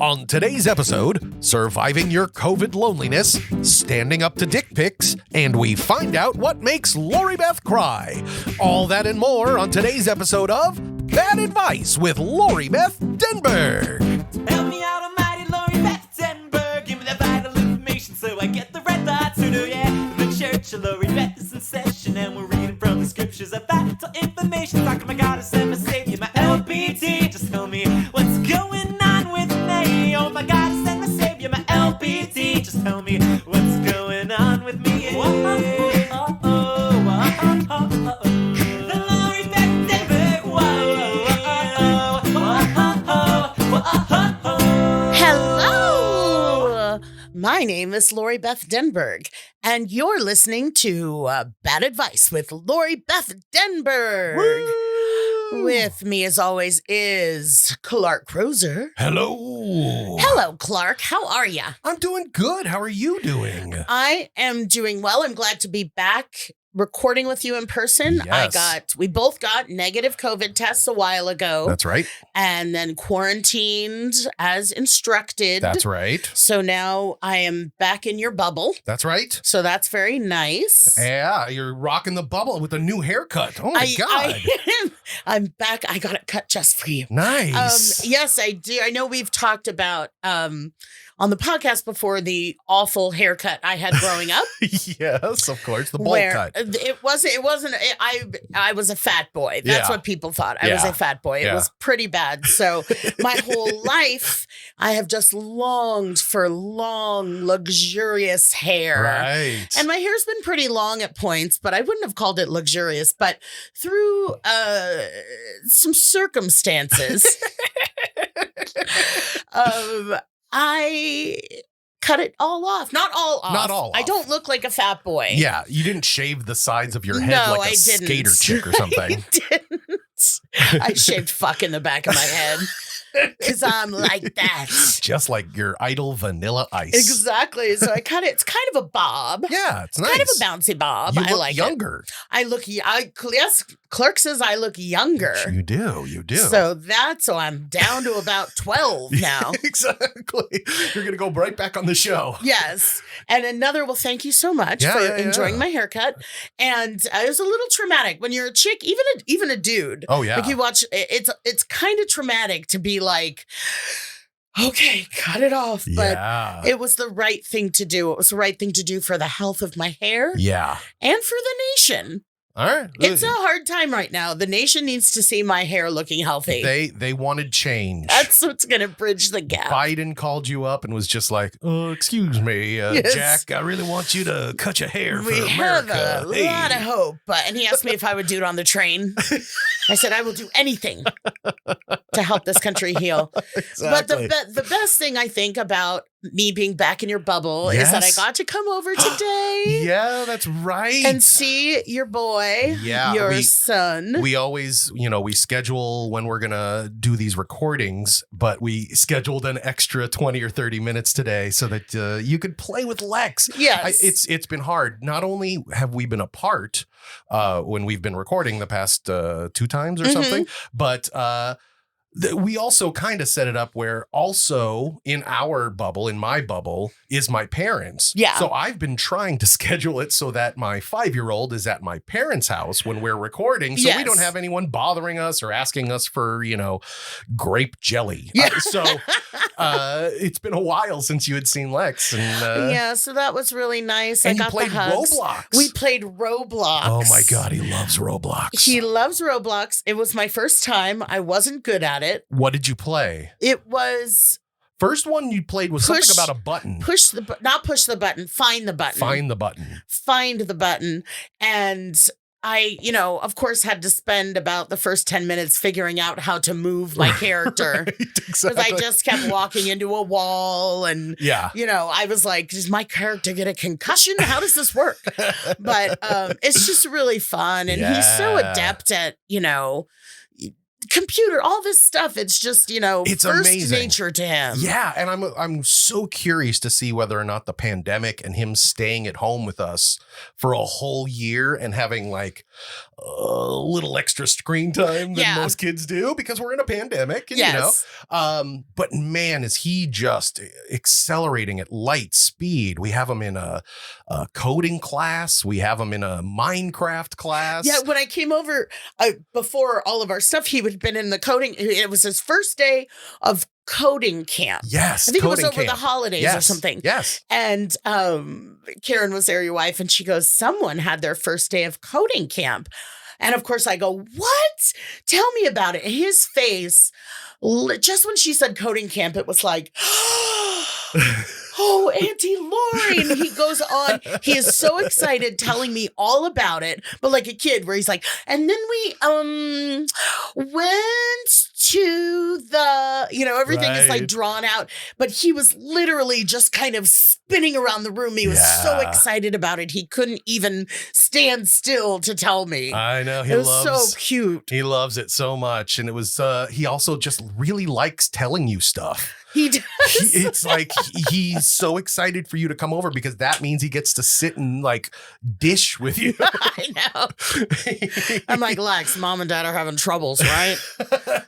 On today's episode, surviving your COVID loneliness, standing up to dick pics, and we find out what makes Lori Beth cry. All that and more on today's episode of Bad Advice with Lori Beth Denberg. Help me out, almighty Lori Beth Denberg. Give me the vital information so I get the right thoughts to do, yeah. The church of Lori Beth is in session and we're reading from the scriptures of vital information. Talking my goddess and my savior, my LBT. Just tell me what's going on with me. Oh my goddess and my savior, my LBT. Just tell me what's going on with me. The Lori Beth Denberg. Hello! My name is Lori Beth Denberg, and you're listening to Bad Advice with Lori Beth Denberg. Woo! With me, as always, is Clark Crozer. Hello. Hello, Clark. How are you? I'm doing good. How are you doing? I am doing well. I'm glad to be back recording with you in person. Yes. We both got negative COVID tests a while ago. That's right. And then quarantined as instructed. That's right. So now I am back in your bubble. That's right. So that's very nice. Yeah, you're rocking the bubble with a new haircut. Oh my God. I'm back. I got it cut just for you. Nice. Yes, I do. I know we've talked about on the podcast before the awful haircut I had growing up. Yes, of course. The bowl cut. It wasn't. I was a fat boy. That's Yeah. what people thought. I was Yeah. a fat boy. It Yeah. was pretty bad. So my whole life, I have just longed for long, luxurious hair. Right. And my hair's been pretty long at points, but I wouldn't have called it luxurious. But through some circumstances, I cut it all off. Not all off. Not all I off. don't look like a fat boy. Yeah, you didn't shave the sides of your head No, like a I didn't. skater chick or something. I didn't. I shaved fuck in the back of my head because I'm like that. Just like your idol Vanilla Ice. Exactly. So I cut it. It's kind of a bob. Yeah, it's nice. Kind of a bouncy bob. You I look like younger. it. I look. Yes, Clark says I look younger. You do. You do. So I'm down to about 12 now. Exactly. You're going to go right back on the show. Yes. And thank you so much for enjoying my haircut. And it was a little traumatic when you're a chick, even a dude. Oh, yeah. Like you watch, it's kind of traumatic to be like, okay, cut it off. Yeah. But it was the right thing to do. It was the right thing to do for the health of my hair Yeah. and for the nation. All right. It's a hard time right now. The nation needs to see my hair looking healthy. They wanted change. That's what's going to bridge the gap. Biden called you up and was just like, excuse me, Yes. Jack, I really want you to cut your hair for We have America. a lot of hope. And he asked me if I would do it on the train. I said, I will do anything to help this country heal. Exactly. But the best thing I think about me being back in your bubble is that I Yes. got to come over today Yeah, that's right. and see your boy, Yeah, your son. We always, we schedule when we're going to do these recordings, but we scheduled an extra 20 or 30 minutes today so that you could play with Lex. Yes. It's been hard. Not only have we been apart when we've been recording the past 2 times or Mm-hmm. something, but we also kind of set it up where also in my bubble is my parents. Yeah. So I've been trying to schedule it so that my 5-year-old is at my parents' house when we're recording. So we Yes. don't have anyone bothering us or asking us for, grape jelly. Yeah. So it's been a while since you had seen Lex. And, Yeah, so that was really nice. and I you got played the hugs. Roblox. We played Roblox. Oh my God, he loves Roblox. He loves Roblox. It was my first time. I wasn't good at it. What did you play? It was First one you played was Push- something about a button. not push the button, find the button. Find the button. Find the button. And I, of course, had to spend about the first 10 minutes figuring out how to move my character. Right, Because exactly. I just kept walking into a wall and, Yeah. I was like, does my character get a concussion? How does this work? But it's just really fun. And he's so Yeah. adept at, computer, all this stuff. It's just, It's first amazing. nature to him. Yeah, and I'm so curious to see whether or not the pandemic and him staying at home with us for a whole year and having like little extra screen time than most kids do because we're in a pandemic. And, but man, is he just accelerating at light speed. We have him in a coding class. We have him in a Minecraft class. Yeah, when I came over before all of our stuff, he would have been in the coding. It was his first day of coding camp. Yes. I think it was over the holidays or something. Yes. And Karen was there, your wife, and she goes, someone had their first day of coding camp. And of course I go, what? Tell me about it. And his face, just when she said coding camp, it was like, oh, Auntie Lori. And he goes on. He is so excited telling me all about it. But like a kid where he's like, and then we went to the, everything is like drawn out. But he was literally just kind of spinning around the room. He was so excited about it. He couldn't even stand still to tell me. I know. It was so cute. He loves it so much. And it was, he also just really likes telling you stuff. He does. It's like he's so excited for you to come over because that means he gets to sit and like dish with you. I know. I'm like, Lex, Mom and Dad are having troubles, right?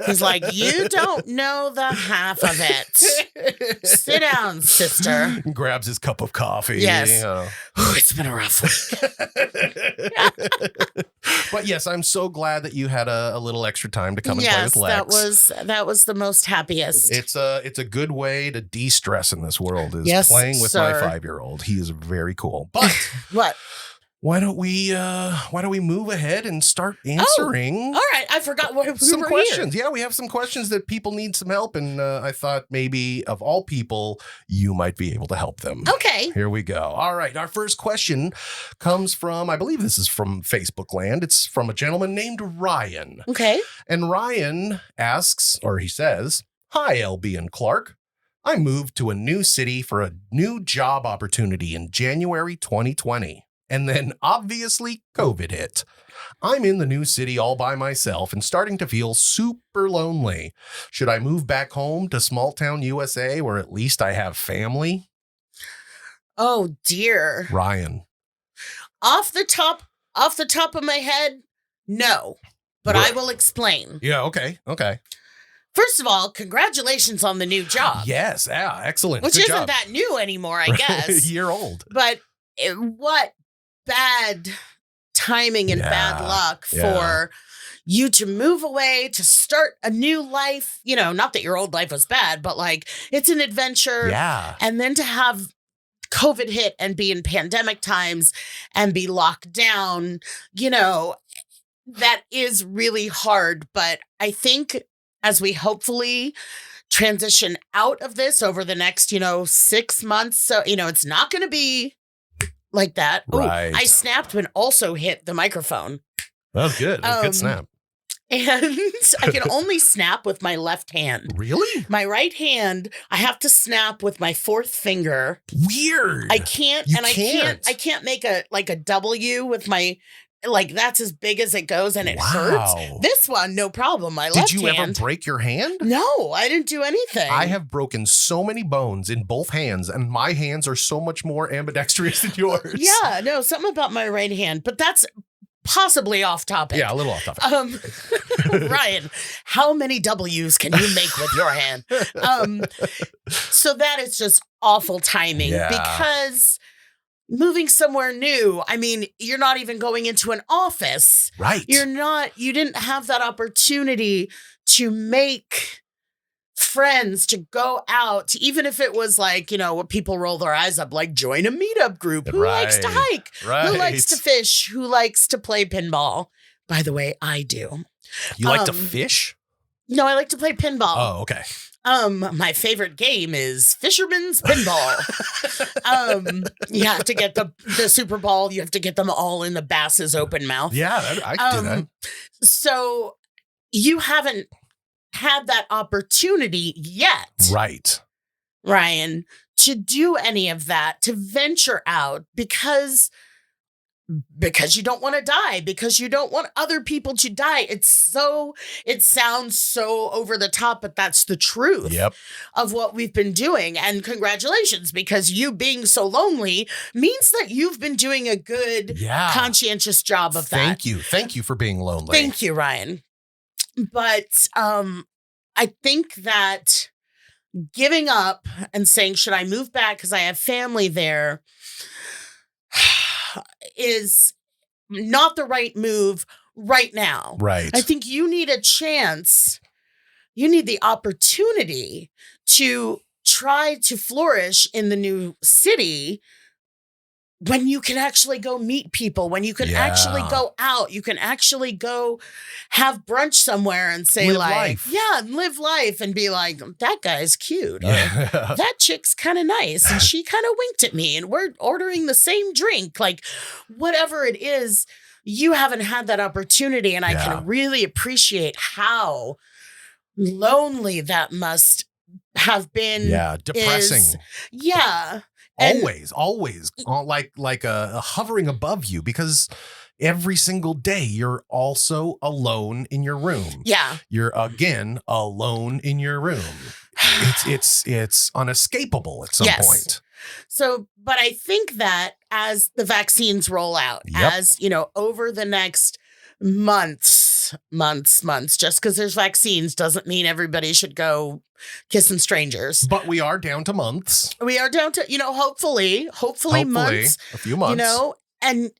He's like, you don't know the half of it. Sit down, sister. Grabs his cup of coffee. Yes. Ooh, it's been a rough week. But yes, I'm so glad that you had a little extra time to come and play with Lex. that was the most happiest. It's a good way to de-stress in this world is playing with my 5-year-old. He is very cool. But what? Why don't we move ahead and start answering? All right, I forgot what some questions. Here. Yeah, we have some questions that people need some help, and I thought maybe of all people, you might be able to help them. Okay, here we go. All right, our first question comes from, I believe this is from Facebook land. It's from a gentleman named Ryan. Okay, and Ryan asks, or he says, "Hi, LB and Clark. I moved to a new city for a new job opportunity in January 2020. And then obviously COVID hit. I'm in the new city all by myself and starting to feel super lonely. Should I move back home to small town USA where at least I have family?" Oh dear. Ryan. Off the top of my head, no. But I will explain. Yeah, okay. First of all, congratulations on the new job. Yes, excellent. Which Good isn't job. that new anymore, I guess. A year old. But what bad timing and bad luck for you to move away, to start a new life. Not that your old life was bad, but like it's an adventure. Yeah. And then to have COVID hit and be in pandemic times and be locked down, that is really hard. But I think as we hopefully transition out of this over the next, 6 months, so, it's not going to be like that. Right. Ooh, I snapped and also hit the microphone. That was good. Good snap. And I can only snap with my left hand. Really? My right hand, I have to snap with my fourth finger. Weird. I can't. I can't make a W with my, like that's as big as it goes and it hurts. This one, no problem. My left hand. Did you ever break your hand? No, I didn't do anything. I have broken so many bones in both hands, and my hands are so much more ambidextrous than yours. Yeah, no, something about my right hand, but that's possibly off topic. Yeah, a little off topic. Ryan, how many W's can you make with your hand? So that is just awful timing because moving somewhere new, I mean, you're not even going into an office. Right. You didn't have that opportunity to make friends, to go out, even if it was like, what people roll their eyes up, like join a meetup group. Who likes to hike? Who likes to fish? Who likes to play pinball? By the way, I do. You like to fish? No, I like to play pinball. Oh, okay. My favorite game is Fisherman's Pinball. You have to get the Super Bowl. You have to get them all in the bass's open mouth. Yeah, I can do that. So you haven't had that opportunity yet. Right. Ryan, to do any of that, to venture out, because because you don't want to die, because you don't want other people to die. It sounds so over the top, but that's the truth of what we've been doing. And congratulations, because you being so lonely means that you've been doing a good, conscientious job of that. Thank you. Thank you for being lonely. Thank you, Ryan. But I think that giving up and saying, should I move back because I have family there, is not the right move right now. Right. I think you need a chance. You need the opportunity to try to flourish in the new city when you can actually go meet people, when you can actually go out, you can actually go have brunch somewhere and say live like, life. live life and be like, that guy's cute. Or, that chick's kind of nice. And she kind of winked at me and we're ordering the same drink. Like whatever it is, you haven't had that opportunity. And I can really appreciate how lonely that must have been. Yeah. Depressing. And always like a hovering above you, because every single day you're also alone in your room. Yeah. You're again alone in your room. It's unescapable at some point. So, but I think that as the vaccines roll out, as you know, over the next months, just because there's vaccines doesn't mean everybody should go kissing strangers. But we are down to months. We are down to, hopefully months. A few months. And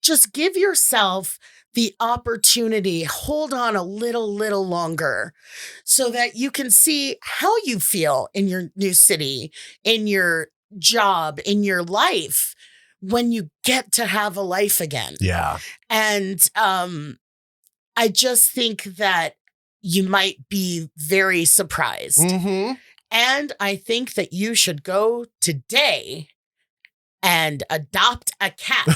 just give yourself the opportunity, hold on a little longer so that you can see how you feel in your new city, in your job, in your life, when you get to have a life again. Yeah. And I just think that you might be very surprised. Mm-hmm. And I think that you should go today and adopt a cat.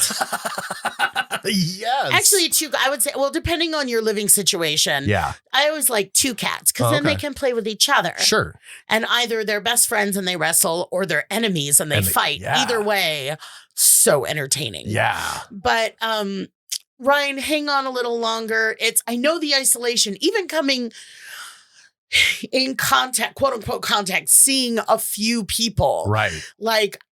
Yes. Actually, two, I would say, well, depending on your living situation. Yeah. I always like two cats because then they can play with each other. Sure. And either they're best friends and they wrestle or they're enemies and they fight. Either way, so entertaining. Yeah. But Ryan, hang on a little longer. I know the isolation, even coming in contact, quote unquote contact, seeing a few people. Right. Like,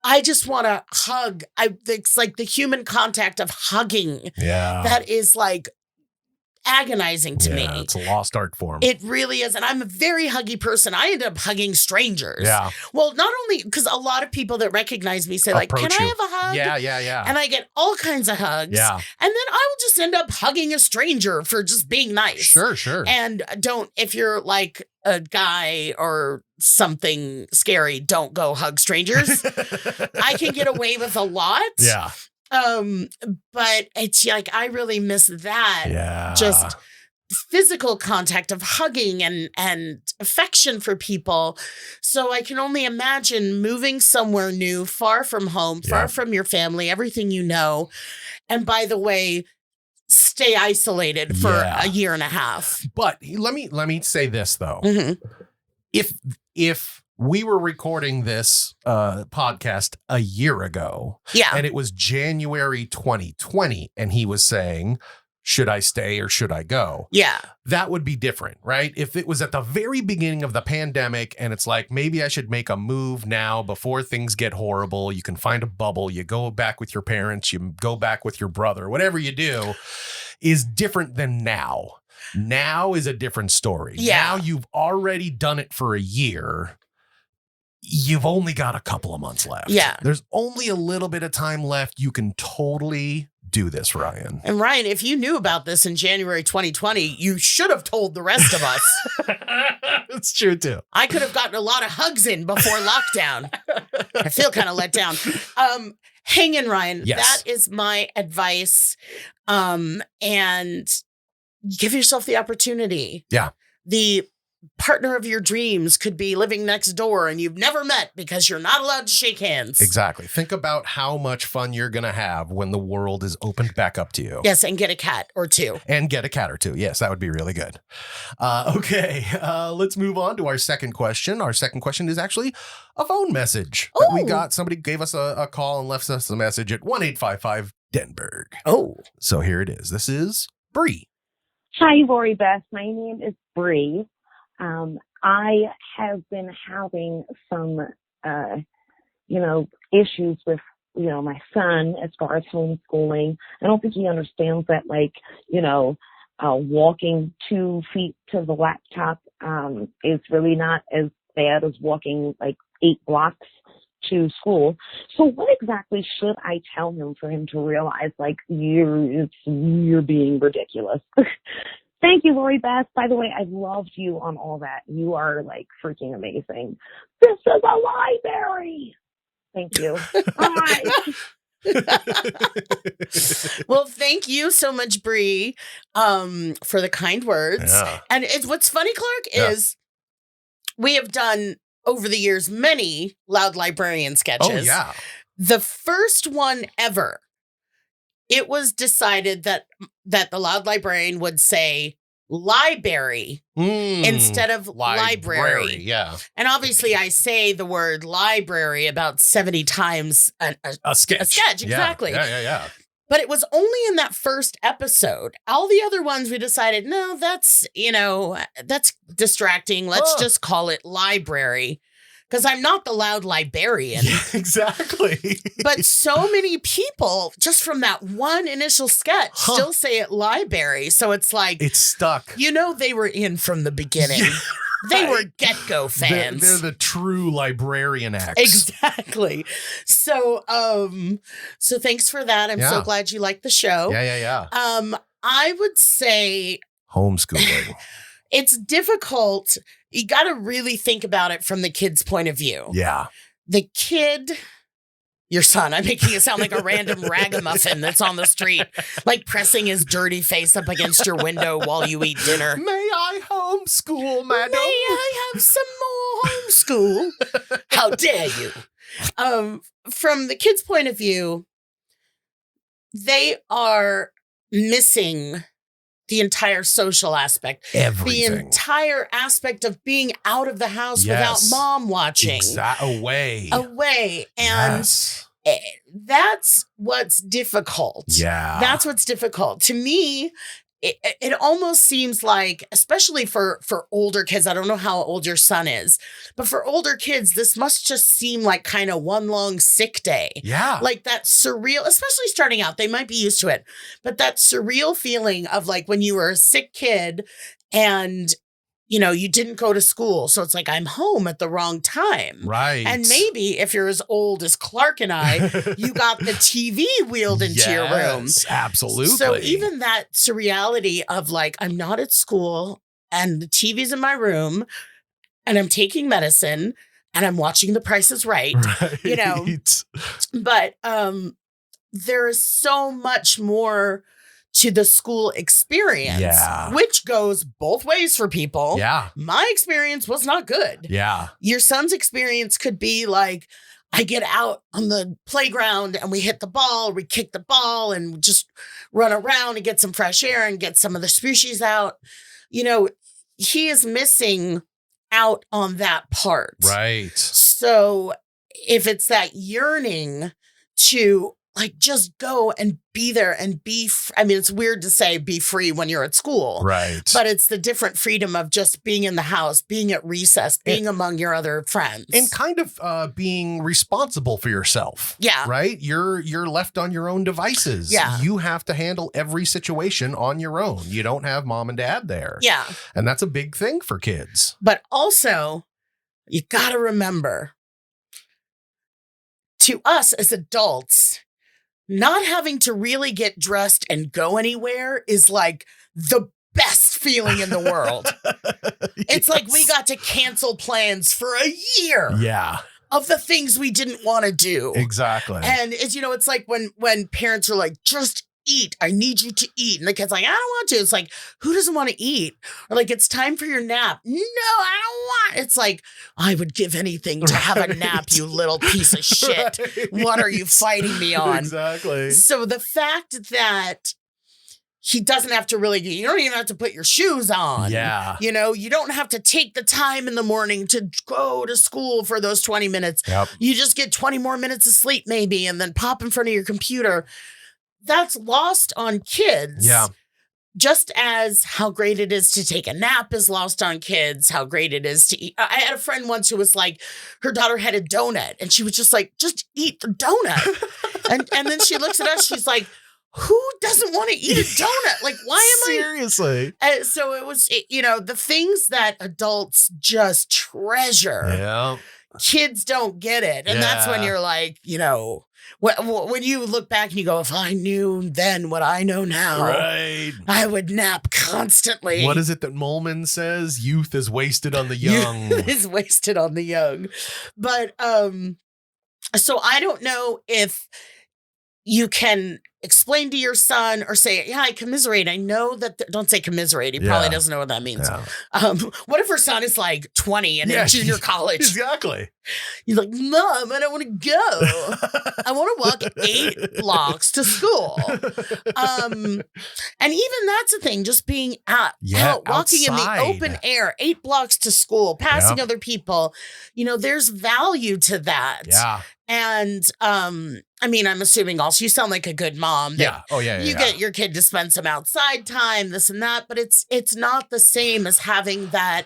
I just want to hug. It's like the human contact of hugging. Yeah. That is like agonizing to me. It's a lost art form. It really is. And I'm a very huggy person. I end up hugging strangers. Yeah. Well, not only because a lot of people that recognize me say like, can I have a hug? Yeah. And I get all kinds of hugs. Yeah. And then I will just end up hugging a stranger for just being nice. Sure. And if you're like a guy or something scary, don't go hug strangers. I can get away with a lot. Yeah. But it's like, I really miss that. Yeah. Just physical contact of hugging and affection for people. So I can only imagine moving somewhere new, far from home, far from your family, everything you know. And by the way, stay isolated for a year and a half. But let me say this though. Mm-hmm. If we were recording this podcast a year ago, and it was January 2020, and he was saying, should I stay or should I go? Yeah. That would be different, right? If it was at the very beginning of the pandemic and it's like, maybe I should make a move now before things get horrible. You can find a bubble. You go back with your parents. You go back with your brother. Whatever you do is different than now. Now is a different story. Yeah. Now you've already done it for a year. You've only got a couple of months left. Yeah. There's only a little bit of time left. You can totally do this, Ryan. And Ryan, if you knew about this in January 2020, you should have told the rest of us. It's true too. I could have gotten a lot of hugs in before lockdown. I feel kind of let down. Hang in, Ryan. Yes. That is my advice. And give yourself the opportunity. Yeah. The partner of your dreams could be living next door and you've never met because you're not allowed to shake hands. Exactly. Think about how much fun you're going to have when the world is opened back up to you. Yes, and get a cat or two. And get a cat or two. Yes, that would be really good. Okay, let's move on to our second question. Our second question is actually a phone message that we got. Somebody gave us a call and left us a message at 1-855 Denberg. Oh. So here it is. This is Bree. Hi, Lori Beth. My name is Bree. I have been having some, issues with, my son as far as homeschooling. I don't think he understands that, walking 2 feet to the laptop is really not as bad as walking 8 blocks to school. So what exactly should I tell him for him to realize you're being ridiculous? Thank you, Lori Beth. By the way, I loved you on all that. You are freaking amazing. This is a library. Thank you. Bye. Well, thank you so much, Bree, for the kind words. Yeah. And what's funny, Clark, is we have done over the years many Loud Librarian sketches. Oh, yeah. The first one ever, it was decided that the Loud Librarian would say library instead of library. Yeah. And obviously I say the word library about 70 times a sketch. A sketch, exactly. Yeah. But it was only in that first episode. All the other ones we decided, no, that's distracting. Let's just call it library. Because I'm not the loud librarian. Yeah, exactly. But so many people, just from that one initial sketch, still say it library. So it's like... It's stuck. They were in from the beginning. Yeah, they were get-go fans. They're the true librarian acts. Exactly. So thanks for that. I'm so glad you liked the show. Yeah. I would say... Homeschooling. It's difficult. You got to really think about it from the kid's point of view. Yeah. The kid, your son, I'm making it sound like a random ragamuffin that's on the street, pressing his dirty face up against your window while you eat dinner. May I homeschool, madam? May I have some more homeschool? How dare you? From the kid's point of view, they are missing the entire social aspect. Everything. The entire aspect of being out of the house without mom watching. Away. And that's what's difficult. Yeah. That's what's difficult. To me, it almost seems like, especially for older kids, I don't know how old your son is, but for older kids, this must just seem like kind of one long sick day. Yeah. Like that surreal, especially starting out, they might be used to it, but that surreal feeling of when you were a sick kid and you didn't go to school. So it's I'm home at the wrong time. Right. And maybe if you're as old as Clark and I, you got the TV wheeled into your room. Absolutely. So even that surreality of I'm not at school and the TV's in my room and I'm taking medicine and I'm watching The Price is Right. But there is so much more to the school experience, which goes both ways for people. Yeah. My experience was not good. Yeah. Your son's experience could be I get out on the playground and we hit the ball, we kick the ball and just run around and get some fresh air and get some of the species out. He is missing out on that part. Right. So if it's that yearning to just go and be there and it's weird to say be free when you're at school. Right. But it's the different freedom of just being in the house, being at recess, being among your other friends. And kind of being responsible for yourself. Yeah. Right? You're left on your own devices. Yeah. You have to handle every situation on your own. You don't have mom and dad there. Yeah. And that's a big thing for kids. But also, you got to remember, to us as adults, not having to really get dressed and go anywhere is the best feeling in the world. It's we got to cancel plans for a year. Yeah. Of the things we didn't want to do. Exactly. And it's, it's when parents are just eat. I need you to eat. And the kid's I don't want to. It's who doesn't want to eat? Or it's time for your nap. No, I don't want. It's I would give anything to have a nap, you little piece of shit. Right. What are you fighting me on? Exactly. So the fact that he doesn't have to you don't even have to put your shoes on. Yeah. You don't have to take the time in the morning to go to school for those 20 minutes. Yep. You just get 20 more minutes of sleep maybe, and then pop in front of your computer. that's lost on kids. Yeah. Just as how great it is to take a nap is lost on kids, how great it is to eat. I had a friend once who was like, her daughter had a donut and she was just like, just eat the donut. and then she looks at us, she's like, who doesn't want to eat a donut? Like, why am Seriously? So it was, the things that adults just treasure. Yeah. Kids don't get it. And that's when you're like, when you look back and you go, if I knew then what I know now, Right. I would nap constantly. What is it that Molman says? Youth is wasted on the young. Youth is wasted on the young. But so I don't know if you can explain to your son or say, yeah, I commiserate. I know that, don't say commiserate. He probably doesn't know what that means. Yeah. What if her son is like 20 and in junior college? Exactly. He's like, Mom, I don't want to go. I want to walk 8 blocks to school. And even that's a thing, just being out walking in the open air, 8 blocks to school, passing other people. There's value to that. Yeah. And I'm assuming also you sound like a good mom. Yeah. Oh, yeah. You get your kid to spend some outside time, this and that, but it's not the same as having that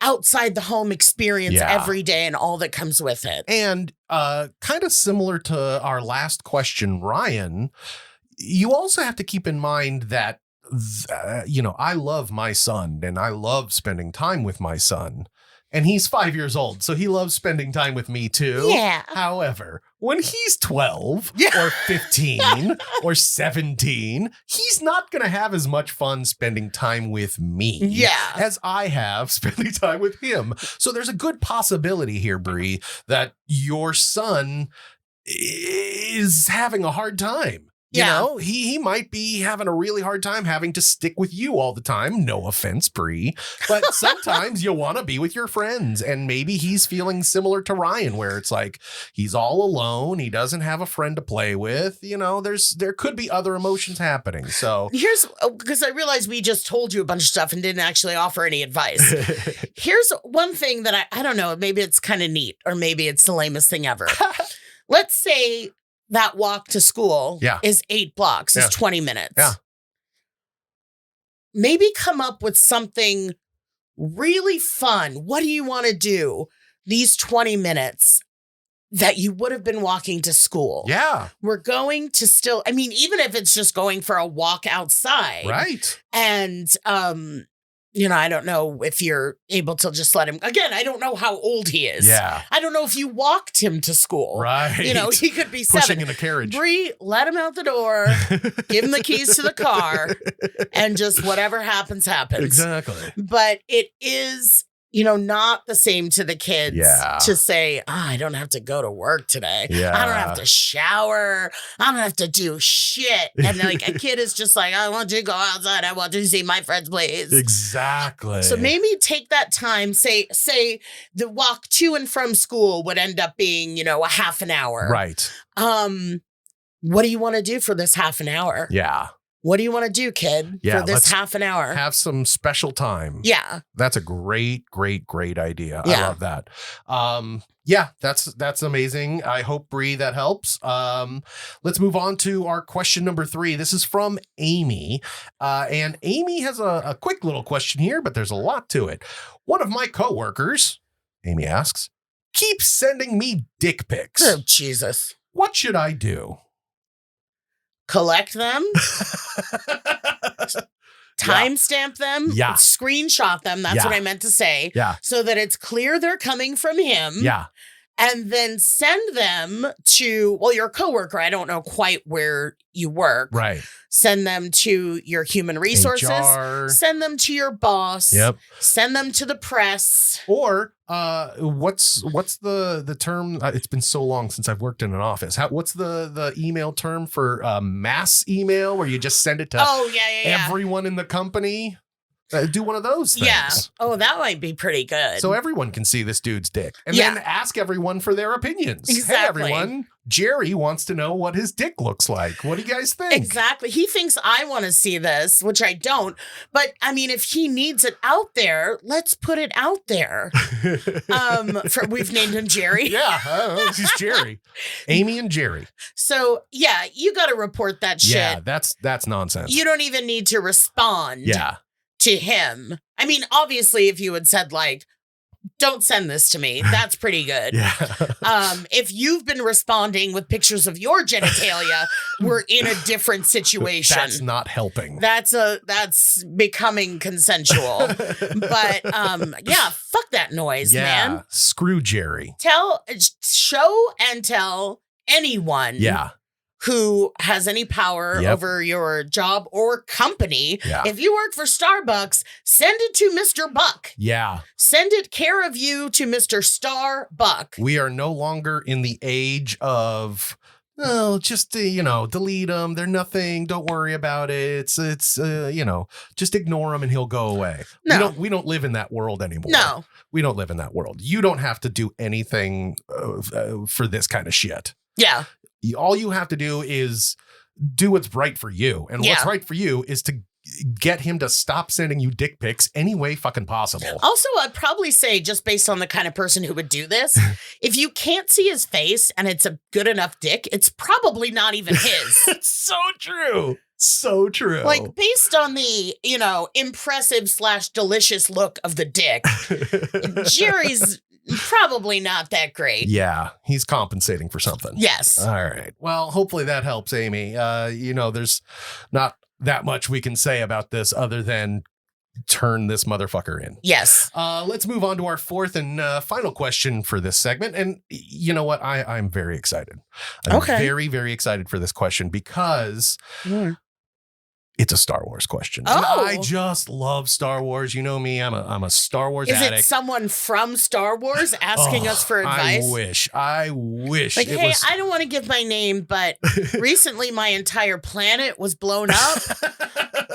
outside the home experience every day and all that comes with it. And kind of similar to our last question, Ryan, you also have to keep in mind that, I love my son and I love spending time with my son. And he's 5 years old, so he loves spending time with me too. Yeah. However, when he's 12 or 15 or 17, he's not going to have as much fun spending time with me as I have spending time with him. So there's a good possibility here, Bree, that your son is having a hard time. He might be having a really hard time having to stick with you all the time. No offense, Bree. But sometimes you want to be with your friends. And maybe he's feeling similar to Ryan, where it's like he's all alone. He doesn't have a friend to play with. There could be other emotions happening. So because I realized we just told you a bunch of stuff and didn't actually offer any advice. Here's one thing that I don't know. Maybe it's kind of neat or maybe it's the lamest thing ever. Let's say that walk to school is 8 blocks, is 20 minutes. Yeah. Maybe come up with something really fun. What do you want to do these 20 minutes that you would have been walking to school? Yeah. We're going to still, even if it's just going for a walk outside. Right. And, I don't know if you're able to just let him. Again, I don't know how old he is. Yeah. I don't know if you walked him to school. Right. He could be pushing 7. in a carriage. Bree, let him out the door, give him the keys to the car, and just whatever happens, happens. Exactly. But it is, not the same to the kids to say, I don't have to go to work today. Yeah. I don't have to shower. I don't have to do shit. And like a kid is just like, I want to go outside. I want to see my friends, please. Exactly. So maybe take that time, say the walk to and from school would end up being, a half an hour. Right. What do you want to do for this half an hour? Yeah. What do you want to do, kid, for this half an hour? Have some special time. Yeah. That's a great, great, great idea. Yeah. I love that. That's amazing. I hope, Bree, that helps. Let's move on to our question number 3. This is from Amy. And Amy has a quick little question here, but there's a lot to it. One of my coworkers, Amy asks, keeps sending me dick pics. Oh, Jesus. What should I do? Collect them, timestamp them, screenshot them. That's what I meant to say. Yeah. So that it's clear they're coming from him. Yeah. And then send them to, your coworker. I don't know quite where you work. Right. Send them to your human resources. HR. Send them to your boss. Yep. Send them to the press. Or what's the term? It's been so long since I've worked in an office. What's the email term for mass email where you just send it to everyone in the company? Do one of those things. Yeah. Oh, that might be pretty good. So everyone can see this dude's dick. And Yeah. then ask everyone for their opinions. Exactly. Hey, everyone. Jerry wants to know what his dick looks like. What do you guys think? Exactly. He thinks I want to see this, which I don't. But I mean, if he needs it out there, let's put it out there. We've named him Jerry. Yeah, he's Jerry. Amy and Jerry. So yeah, you got to report that shit. Yeah, that's nonsense. You don't even need to respond Yeah. to him. I mean, obviously, if you had said like, don't send this to me, that's pretty good. Yeah. If you've been responding with pictures of your genitalia, we're in a different situation. That's not helping. That's becoming consensual. But yeah, fuck that noise, man. Screw Jerry. Show and tell anyone Yeah. who has any power Yep. over your job or company. Yeah. If you work for Starbucks, send it to Mr. Buck. Yeah. Send it care of you to Mr. Starbuck. We are no longer in the age of, just, delete them. They're nothing. Don't worry about it. It's just ignore them and he'll go away. No. We don't live in that world anymore. No. We don't live in that world. You don't have to do anything for this kind of shit. Yeah. All you have to do is do what's right for you. And what's Yeah. right for you is to get him to stop sending you dick pics any way fucking possible. Also, I'd probably say, just based on the kind of person who would do this, if you can't see his face and it's a good enough dick, it's probably not even his. It's so true. So true. Like, based on the, impressive / delicious look of the dick, Jerry's probably not that great. Yeah, he's compensating for something. Yes. All right. Well, hopefully that helps, Amy. There's not that much we can say about this other than turn this motherfucker in. Yes. Let's move on to our fourth and final question for this segment. And you know what? I'm very excited. I'm very, very excited for this question because it's a Star Wars question. And Oh. I just love Star Wars. You know me. I'm a Star Wars Is addict. it someone from Star Wars asking us for advice? I wish. Like, it hey, was... I don't want to give my name, but recently my entire planet was blown up.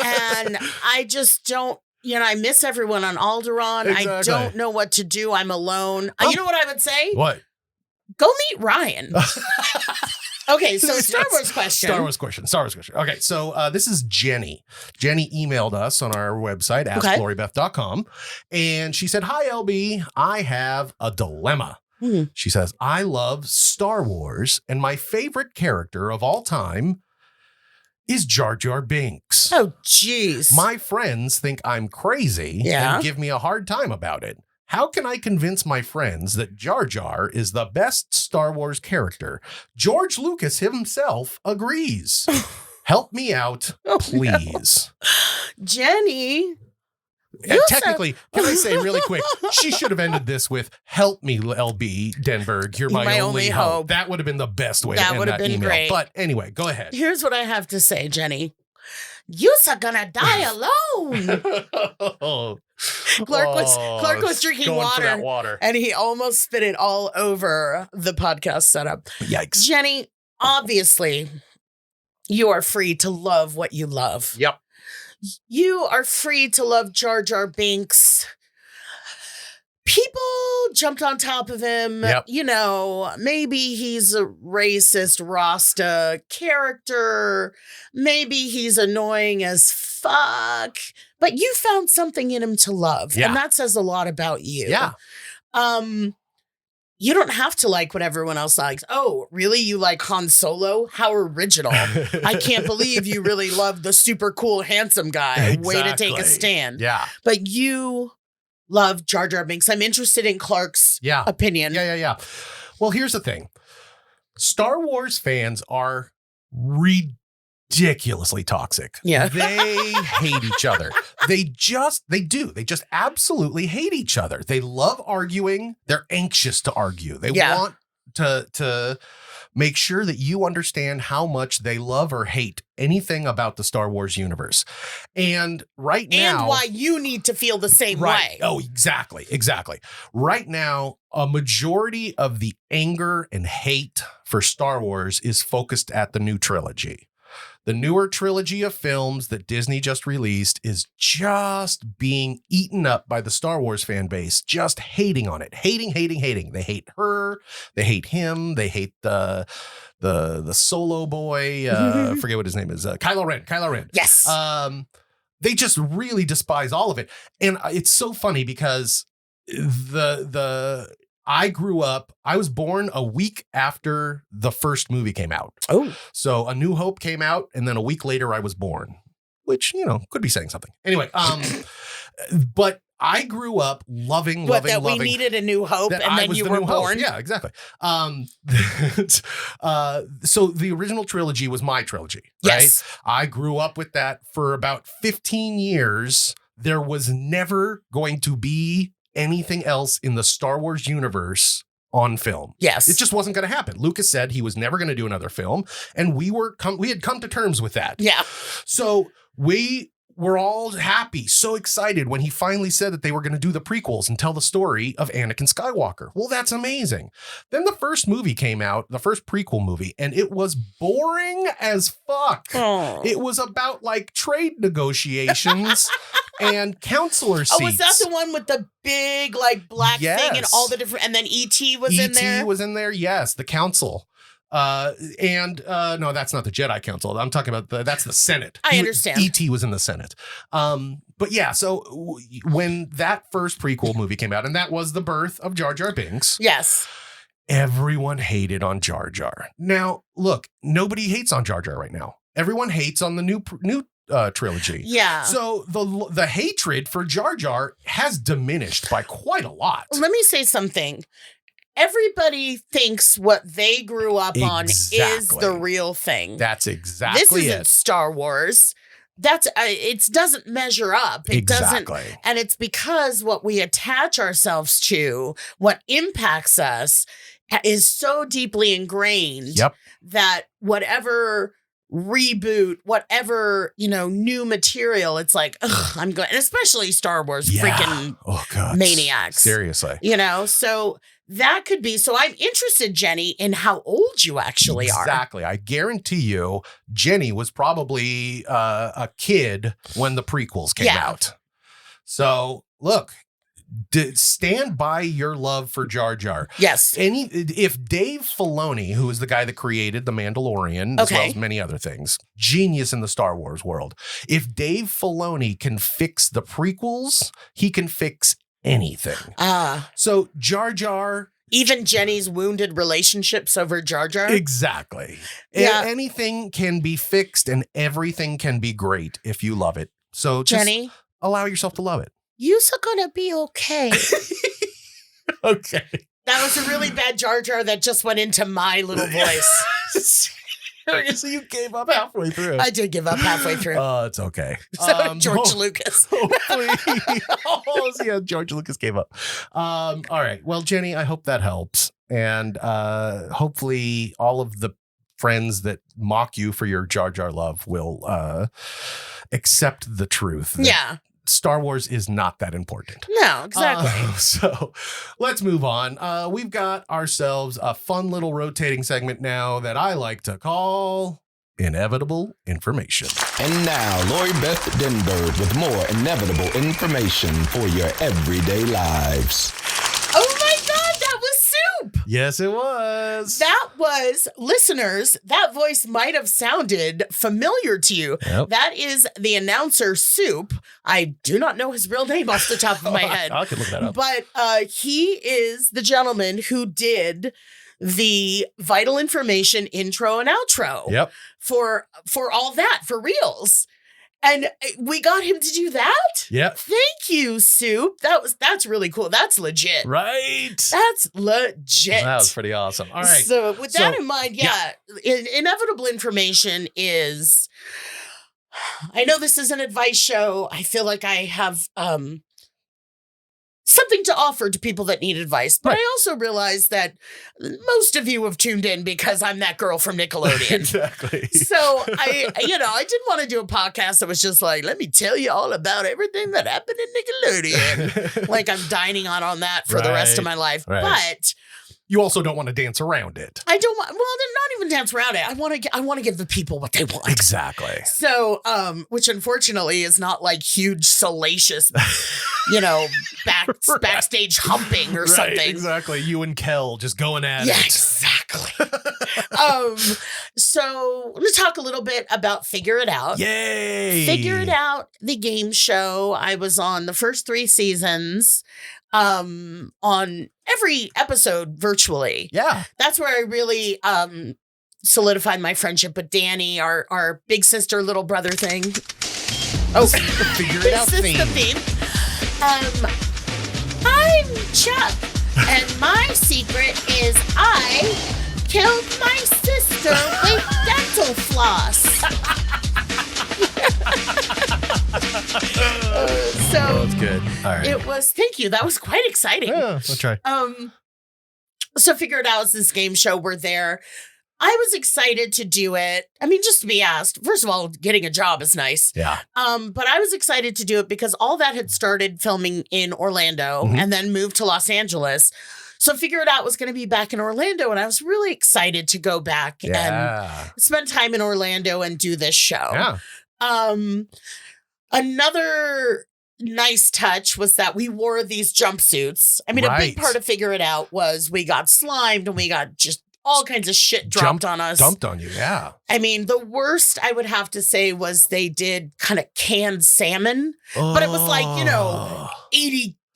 And I just don't, I miss everyone on Alderaan. Exactly. I don't know what to do. I'm alone. You know what I would say? What? Go meet Ryan. Okay, so Star Wars question. Star Wars question. Okay, so this is Jenny. Jenny emailed us on our website, askloribeth.com, and she said, "Hi, LB. I have a dilemma." She says, "I love Star Wars, and my favorite character of all time is Jar Jar Binks. Oh, jeez. My friends think I'm crazy and give me a hard time about it. How can I convince my friends that Jar Jar is the best Star Wars character? George Lucas himself agrees. Help me out, please." Jenny. Technically, can I say really quick, she should have ended this with, "Help me, LB Denberg. You're my only hope." That would have been the best way to end would have that been email. great. But anyway, go ahead. Here's what I have to say, Jenny. You're gonna die alone. Clark was drinking going for that water, water. and he almost spit it all over the podcast setup. Yikes. Jenny, obviously, you are free to love what you love. Yep. You are free to love Jar Jar Binks. People jumped on top of him. Yep. Maybe he's a racist Rasta character. Maybe he's annoying as fuck. But you found something in him to love. Yeah. And that says a lot about you. Yeah. You don't have to like what everyone else likes. Oh, really? You like Han Solo? How original. I can't believe you really love the super cool, handsome guy. Way to take a stand. Yeah. But you love Jar Jar Binks. I'm interested in Clark's opinion. Yeah. Well, here's the thing. Star Wars fans are ridiculously toxic. Yeah. They hate each other. They just absolutely hate each other. They love arguing. They're anxious to argue. They want to make sure that you understand how much they love or hate anything about the Star Wars universe. And right now... And why you need to feel the same way. Oh, exactly. Right now, a majority of the anger and hate for Star Wars is focused at the new trilogy. The newer trilogy of films that Disney just released is just being eaten up by the Star Wars fan base, just hating on it. Hating. They hate her. They hate him. They hate the solo boy. I forget what his name is. Kylo Ren. Yes. They just really despise all of it. And it's so funny because I grew up, I was born a week after the first movie came out. Oh. So A New Hope came out, and then a week later I was born, which, could be saying something. Anyway, but I grew up loving. We needed a new hope, and then you were born? Hope. Yeah, exactly. So the original trilogy was my trilogy, right? Yes. I grew up with that for about 15 years. There was never going to be anything else in the Star Wars universe on film. Yes. It just wasn't going to happen. Lucas said he was never going to do another film, and we had come to terms with that. Yeah. So we were all happy, so excited when he finally said that they were going to do the prequels and tell the story of Anakin Skywalker. Well, that's amazing. Then the first movie came out, the first prequel movie, and it was boring as fuck. Oh. It was about like trade negotiations and counselor seats. Oh, was that the one with the big like black thing and all the different, and then E.T. was in there? E.T. was in there, yes, the council. No, that's not the Jedi Council. I'm talking about that's the Senate. I understand. E.T. was in the Senate. But yeah, so when that first prequel movie came out, and that was the birth of Jar Jar Binks. Yes. Everyone hated on Jar Jar. Now, look, nobody hates on Jar Jar right now. Everyone hates on the new trilogy. Yeah. So the hatred for Jar Jar has diminished by quite a lot. Let me say something. Everybody thinks what they grew up on is the real thing. That's exactly This isn't Star Wars. It doesn't measure up. It doesn't. And it's because what we attach ourselves to, what impacts us, is so deeply ingrained that whatever reboot, whatever, new material, it's like, ugh, I'm going, and especially Star Wars freaking maniacs. Seriously. So that could be. So I'm interested, Jenny, in how old you actually are. Exactly. I guarantee you, Jenny was probably a kid when the prequels came out. So look, stand by your love for Jar Jar. Yes. If Dave Filoni, who is the guy that created The Mandalorian, as well as many other things, genius in the Star Wars world, if Dave Filoni can fix the prequels, he can fix anything. So Jar Jar, even Jenny's wounded relationships over Jar Jar. Exactly. Yeah. Anything can be fixed, and everything can be great if you love it. So just Jenny, allow yourself to love it. You're gonna be okay. Okay. That was a really bad Jar Jar that just went into my little voice. So you gave up halfway through. I did give up halfway through. Oh, it's okay. So George Lucas. Hopefully. Yeah, George Lucas gave up. All right. Well, Jenny, I hope that helps. And hopefully all of the friends that mock you for your Jar Jar love will accept the truth. Yeah. Star Wars is not that important. No, exactly. So let's move on. We've got ourselves a fun little rotating segment now that I like to call Inevitable Information. And now, Lori Beth Denberg with more inevitable information for your everyday lives. Oh my God, that was Soup. Yes, it was. That was, listeners, that voice might have sounded familiar to you. Yep. That is the announcer Soup. I do not know his real name off the top of my head. I could look that up. But he is the gentleman who did the vital information intro and outro. Yep. For all that, for reals. And we got him to do that? Yep. Thank you, Soup. That's really cool. That's legit. Right. That's legit. That was pretty awesome. All right. So with that in mind, inevitable information is, I know this is an advice show. I feel like I have something to offer to people that need advice. But I also realize that most of you have tuned in because I'm that girl from Nickelodeon. Exactly. So I didn't want to do a podcast that was just like, let me tell you all about everything that happened in Nickelodeon. Like I'm dining on that for the rest of my life. Right. But you also don't want to dance around it. I don't want, well, they're not even dance around it. I want to give the people what they want. Exactly. So, which unfortunately is not like huge salacious, backstage humping or something. Exactly. You and Kel just going at it. Yeah, exactly. So let's talk a little bit about Figure It Out. Yay! Figure It Out, the game show. I was on the first 3 seasons, on every episode virtually. Yeah. That's where I really solidified my friendship with Danny, our big sister, little brother thing. Oh, Figure It Out sister theme. I'm Chuck, and my secret is I killed my sister with dental floss. That's good. All right. It was, thank you. That was quite exciting. Yeah, I'll try. So Figure It Out is this game show. We're there. I was excited to do it. I mean, just to be asked. First of all, getting a job is nice. Yeah. But I was excited to do it because all that had started filming in Orlando and then moved to Los Angeles. So Figure It Out was going to be back in Orlando, and I was really excited to go back and spend time in Orlando and do this show. Yeah. Another nice touch was that we wore these jumpsuits. I mean, a big part of Figure It Out was we got slimed and we got just all kinds of shit dropped on us. Dumped on you, yeah. I mean, the worst I would have to say was they did kind of canned salmon, but it was like,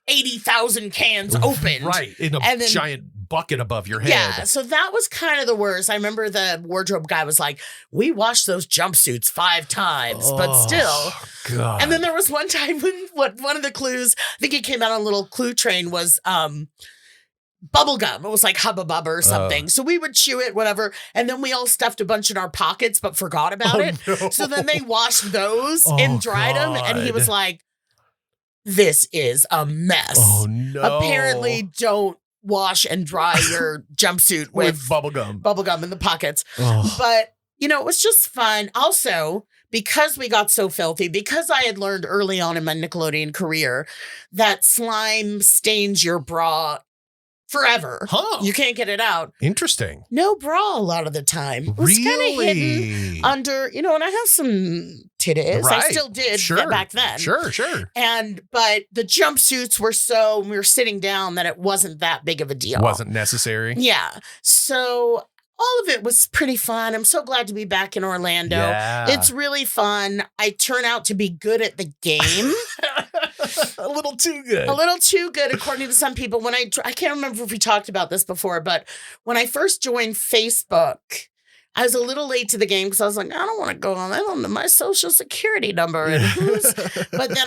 80,000 cans opened. Right, in a giant bucket above your head. Yeah, so that was kind of the worst. I remember the wardrobe guy was like, we washed those jumpsuits 5 times, but still. God. And then there was one time when one of the clues, I think it came out on a little clue train, was bubble gum. It was like Hubba Bubba or something. So we would chew it, whatever. And then we all stuffed a bunch in our pockets, but forgot about it. No. So then they washed those and dried them. And he was like, this is a mess. Oh, no. Apparently don't wash and dry your jumpsuit with bubble gum in the pockets. But, it was just fun. Also, because we got so filthy, because I had learned early on in my Nickelodeon career that slime stains your bra forever. You can't get it out. Interesting. No bra a lot of the time. It was kind of hidden under, and I have some titties. I still did back then. Sure. But the jumpsuits were we were sitting down that it wasn't that big of a deal. Wasn't necessary. Yeah. So all of it was pretty fun. I'm so glad to be back in Orlando. Yeah. It's really fun. I turn out to be good at the game. A little too good. A little too good, according to some people. When I can't remember if we talked about this before, but when I first joined Facebook, I was a little late to the game because I was like, I don't want to go on. I don't know my social security number and who's. But then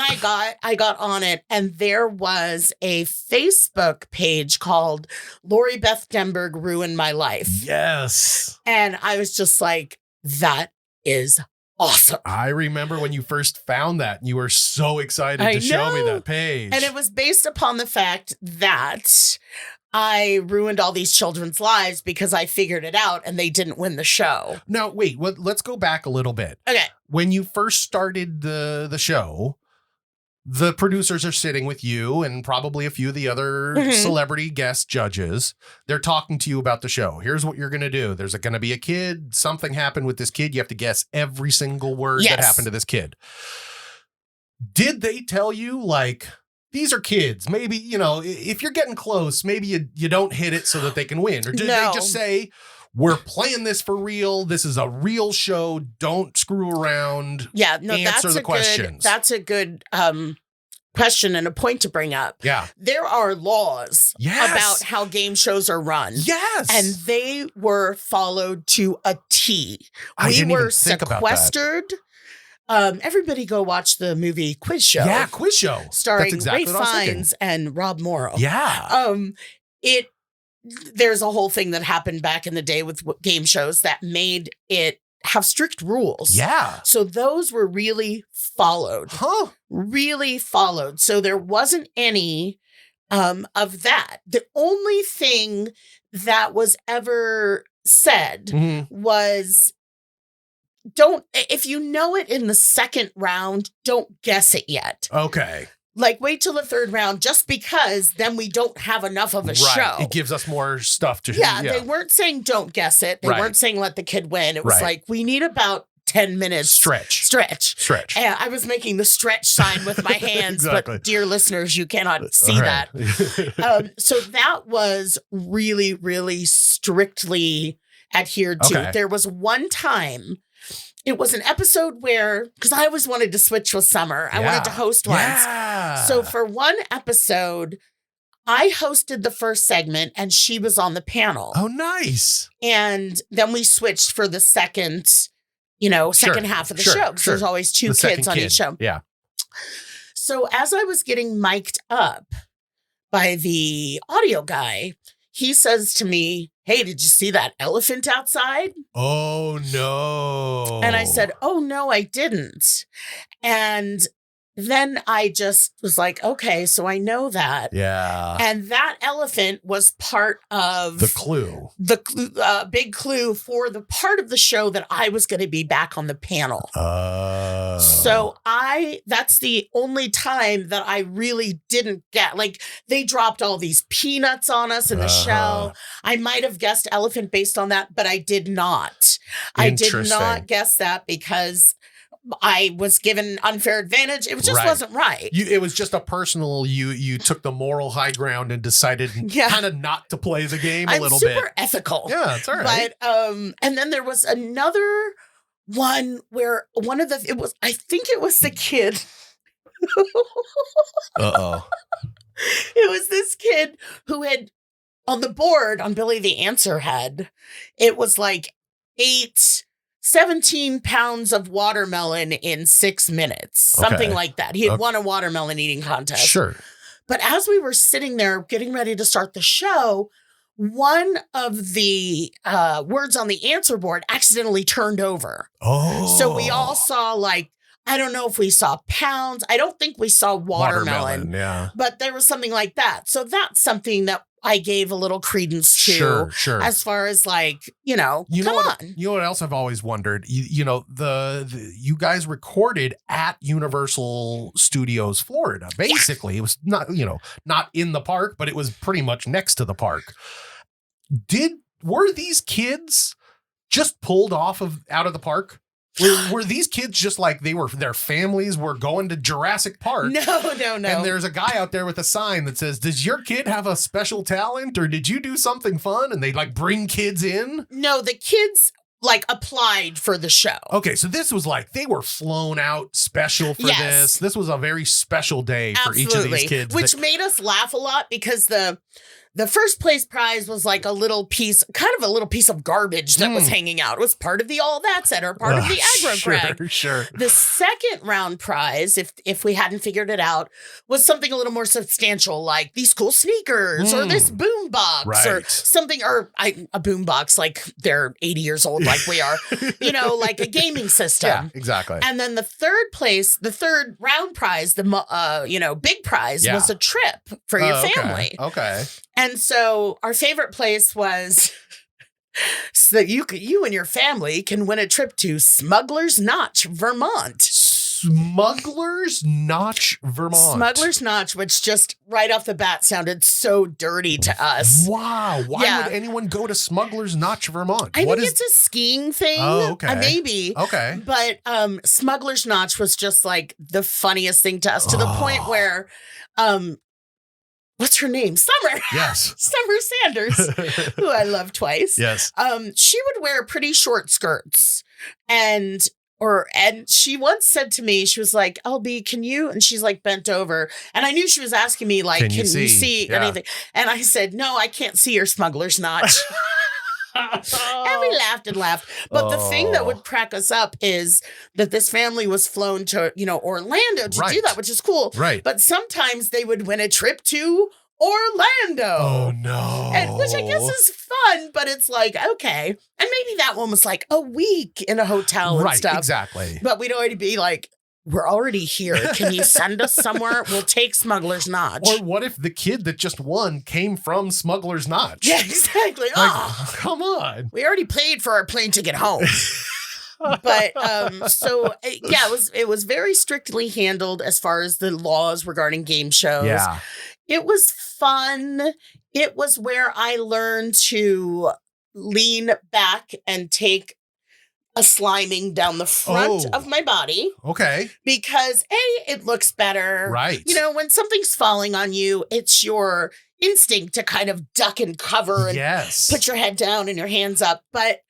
I got on it, and there was a Facebook page called Lori Beth Denberg Ruined My Life. Yes. And I was just like, that is awesome. I remember when you first found that, and you were so excited to show me that page. And it was based upon the fact that I ruined all these children's lives because I figured it out and they didn't win the show. Now, wait, let's go back a little bit. Okay. When you first started the show, the producers are sitting with you and probably a few of the other celebrity guest judges. They're talking to you about the show. Here's what you're going to do. There's going to be a kid. Something happened with this kid. You have to guess every single word that happened to this kid. Did they tell you, like, these are kids? Maybe, if you're getting close, maybe you don't hit it so that they can win. Or did they just say, we're playing this for real. This is a real show. Don't screw around. Yeah, no, answer the questions. That's a good question and a point to bring up. Yeah. There are laws about how game shows are run. Yes. And they were followed to a T. We were sequestered. Everybody go watch the movie Quiz Show. Yeah, Quiz Show. Starring Ray Fiennes and Rob Morrow. Yeah. There's a whole thing that happened back in the day with game shows that made it have strict rules. Yeah. So those were really followed. Really followed. So there wasn't any of that. The only thing that was ever said was, if you know it in the second round, don't guess it yet. Okay. like, wait till the third round, just because then we don't have enough of a show. It gives us more stuff to Yeah, they weren't saying don't guess it. They weren't saying let the kid win. It was like, we need about 10 minutes. Stretch. And I was making the stretch sign with my hands, but dear listeners, you cannot see that. So that was really, really strictly adhered to. Okay. There was one time, it was an episode where, because I always wanted to switch with Summer. I wanted to host once. Yeah. So for one episode, I hosted the first segment and she was on the panel. Oh, nice. And then we switched for the second half of the show. Because there's always two kids on each show. Yeah. So as I was getting mic'd up by the audio guy, he says to me, hey, did you see that elephant outside? Oh, no. And I said, oh, no, I didn't. And then I just was like, okay, so I know that. Yeah. And that elephant was part of the clue. The big clue for the part of the show that I was going to be back on the panel. So that's the only time that I really didn't get, like, they dropped all these peanuts on us in the show. I might have guessed elephant based on that, but I did not. I did not guess that because I was given unfair advantage. It just wasn't right. It was just a personal, you took the moral high ground and decided kind of not to play the game a little bit. I'm super ethical. Yeah, it's all right. But, and then there was another one where I think it was the kid. Uh-oh. It was this kid who had, on the board on Billy the Answer Head, it was like 17 pounds of watermelon in 6 minutes, something like that. He had won a watermelon eating contest. Sure. But as we were sitting there getting ready to start the show, one of the words on the answer board accidentally turned over. Oh. So we all saw, like, I don't know if we saw pounds. I don't think we saw watermelon. Yeah. But there was something like that. So that's something that I gave a little credence to. Sure. As far as, like, come on. You know what else I've always wondered? You guys recorded at Universal Studios Florida. Basically, it was not in the park, but it was pretty much next to the park. Were these kids just pulled out of the park? Were these kids just like their families were going to Jurassic Park? No. And there's a guy out there with a sign that says, does your kid have a special talent or did you do something fun? And they like bring kids in? No, the kids like applied for the show. Okay, so this was like they were flown out special for this. This was a very special day for each of these kids. Which made us laugh a lot because the first place prize was like a little piece of garbage that was hanging out. It was part of the All That Set or part of the aggro crag. Sure. The second round prize, if we hadn't figured it out, was something a little more substantial, like these cool sneakers or this boom box or something, or a boom box like they're 80 years old like we are, like a gaming system. Yeah, exactly. And then the third round prize, the big prize was a trip for your family. Okay. And so our favorite place was so that you and your family can win a trip to Smuggler's Notch, Vermont. Smuggler's Notch, Vermont. Smuggler's Notch, which just right off the bat sounded so dirty to us. Wow. Why would anyone go to Smuggler's Notch, Vermont? I think it's a skiing thing. Oh, okay. Maybe. Okay. But Smuggler's Notch was just like the funniest thing to us, to the point where what's her name? Summer. Yes. Summer Sanders, who I love twice. Yes. She would wear pretty short skirts. And she once said to me, she was like, LB, can you? And she's like bent over. And I knew she was asking me, like, can you see anything? And I said, no, I can't see your Smuggler's Notch. And we laughed and laughed. But the thing that would crack us up is that this family was flown to, Orlando to do that, which is cool. Right. But sometimes they would win a trip to Orlando. Oh, no. Which I guess is fun, but it's like, okay. And maybe that one was like a week in a hotel and stuff. Exactly. But we'd already be like, we're already here. Can you send us somewhere? We'll take Smuggler's Notch. Or what if the kid that just won came from Smuggler's Notch? Yeah, exactly. Come on. We already paid for our plane ticket home. But it was very strictly handled as far as the laws regarding game shows. Yeah. It was fun. It was where I learned to lean back and take a sliming down the front of my body. Okay. Because it looks better. Right. You know, when something's falling on you, it's your instinct to kind of duck and cover and put your head down and your hands up. But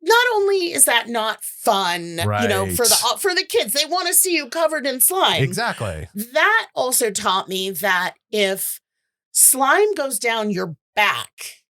not only is that not fun, you know, for the kids, they want to see you covered in slime. Exactly. That also taught me that if slime goes down your back,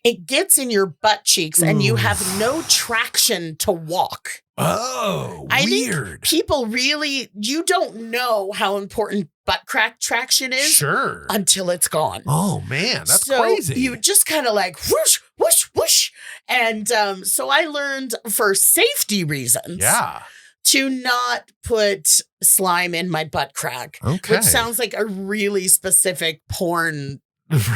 it gets in your butt cheeks and you have no traction to walk. Oh, I weird. think people really, you don't know how important butt crack traction is. Sure. Until it's gone. Oh, man, that's so crazy. You just kind of like whoosh, whoosh, whoosh. And so I learned for safety reasons. Yeah. To not put slime in my butt crack. Okay. Which sounds like a really specific porn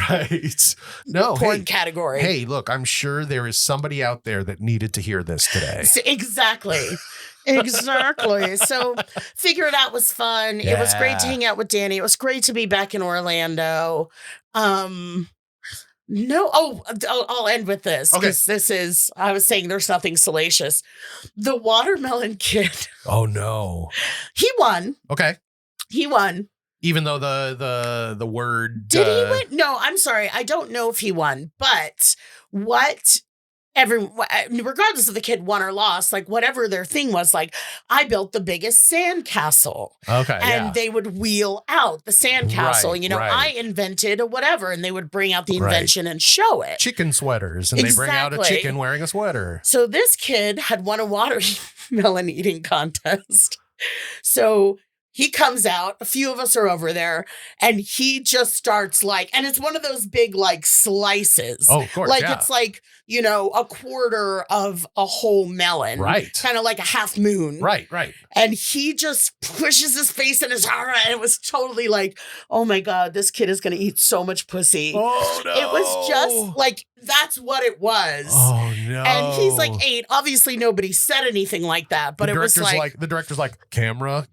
right. No. Porn category. Hey, look, I'm sure there is somebody out there that needed to hear this today. Exactly. Exactly. So Figure It Out was fun. Yeah. It was great to hang out with Danny. It was great to be back in Orlando. I'll end with this. Okay. This is, I was saying there's nothing salacious. The watermelon kid. Oh, no. He won. Okay. He won. Even though the word... Did he win? No, I'm sorry. I don't know if he won. But regardless of the kid won or lost, like whatever their thing was, like I built the biggest sandcastle. Okay. And they would wheel out the sandcastle. Right, you know, right. I invented a whatever, and they would bring out the invention and show it. Chicken sweaters, and they bring out a Exactly. chicken wearing a sweater. So this kid had won a watermelon eating contest. So he comes out, a few of us are over there, and he just starts and it's one of those big slices. Oh, of course, It's like, you know, a quarter of a whole melon. Right. Kind of like a half moon. Right. And he just pushes his face in his heart, and it was totally like, oh my God, this kid is going to eat so much pussy. Oh, no. It was just like, that's what it was. Oh, no. And he's like 8. Obviously, nobody said anything like that, but it was like the director's like, camera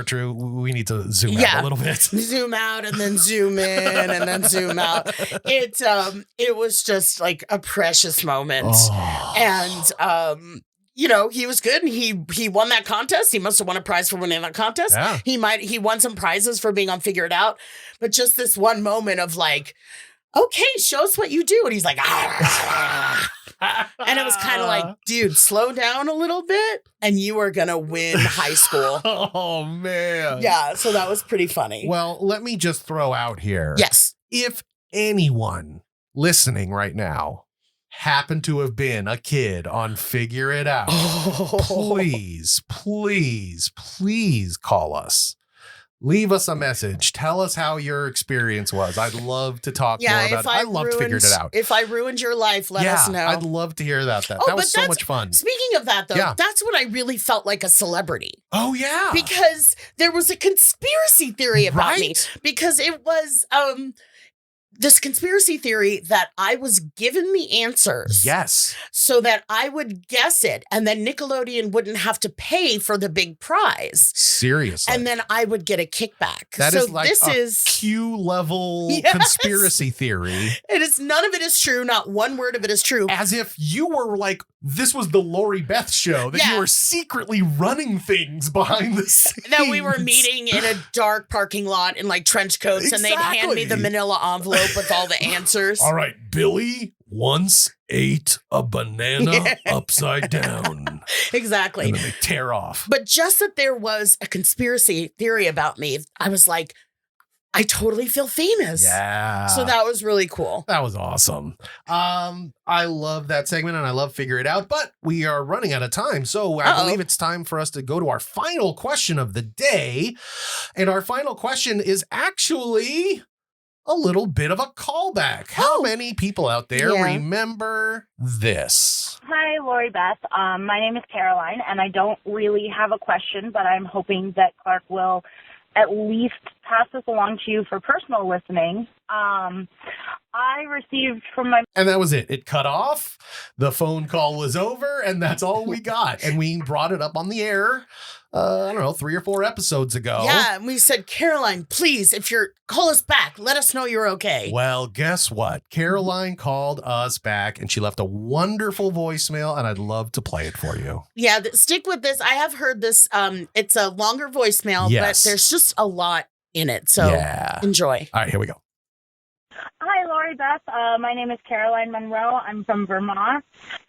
true. We need to zoom out a little bit. Zoom out and then zoom in and then zoom out. It was just like a precious moment. Oh. And you know, he was good, and he won that contest. He must have won a prize for winning that contest. Yeah. He won some prizes for being on Figure It Out. But just this one moment of like, okay, show us what you do. And he's like, and it was kind of like, dude, slow down a little bit and you are going to win high school. Oh, man. Yeah. So that was pretty funny. Well, let me just throw out here. Yes. If anyone listening right now happened to have been a kid on Figure It Out, please call us. Leave us a message. Tell us how your experience was. I'd love to talk more about it. I loved Figured It Out. If I ruined your life, let us know. I'd love to hear that. That was so much fun. Speaking of that, though, that's when I really felt like a celebrity. Oh, yeah. Because there was a conspiracy theory about me. Because it was this conspiracy theory that I was given the answers. Yes. So that I would guess it, and then Nickelodeon wouldn't have to pay for the big prize. Seriously. And then I would get a kickback. That so is like this a is Q level conspiracy theory. None of it is true. Not one word of it is true. As if you were like, this was the Lori Beth show, that you were secretly running things behind the scenes. That we were meeting in a dark parking lot in like trench coats, and they'd hand me the manila envelope with all the answers. All right, Billy once ate a banana upside down. Exactly. And then they tear off. But just that there was a conspiracy theory about me, I was like, I totally feel famous. Yeah. So that was really cool. That was awesome. I love that segment, and I love Figure It Out, but we are running out of time. So I believe it's time for us to go to our final question of the day. And our final question is actually a little bit of a callback. How many people out there remember this? Hi, Lori Beth. My name is Caroline, and I don't really have a question, but I'm hoping that Clark will at least pass this along to you for personal listening. I I received from my And that was it. It cut off. The phone call was over, and that's all we got. And we brought it up on the air, I don't know, 3 or 4 episodes ago. Yeah, and we said, Caroline, please, if you're, call us back. Let us know you're okay. Well, guess what? Caroline called us back, and she left a wonderful voicemail, and I'd love to play it for you. Yeah, stick with this. I have heard this. It's a longer voicemail, Yes. but there's just a lot in it. So enjoy. All right, here we go. Hi, Lori Beth. My name is Caroline Monroe. I'm from Vermont.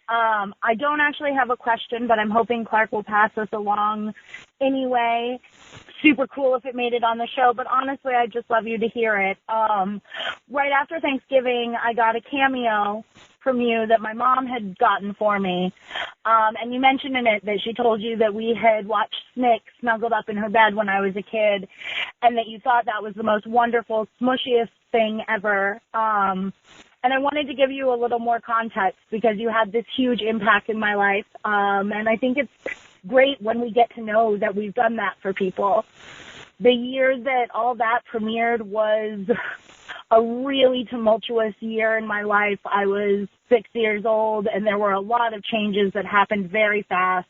I don't actually have a question, but I'm hoping Clark will pass us along anyway. Super cool if it made it on the show, but honestly, I'd just love you to hear it. Right after Thanksgiving, I got a cameo from you that my mom had gotten for me. And you mentioned in it that she told you that we had watched Snick snuggled up in her bed when I was a kid, and that you thought that was the most wonderful, smushiest thing ever. And I wanted to give you a little more context because you had this huge impact in my life. And I think it's great when we get to know that we've done that for people. The year that all that premiered was a really tumultuous year in my life. I was 6 years old, and there were a lot of changes that happened very fast.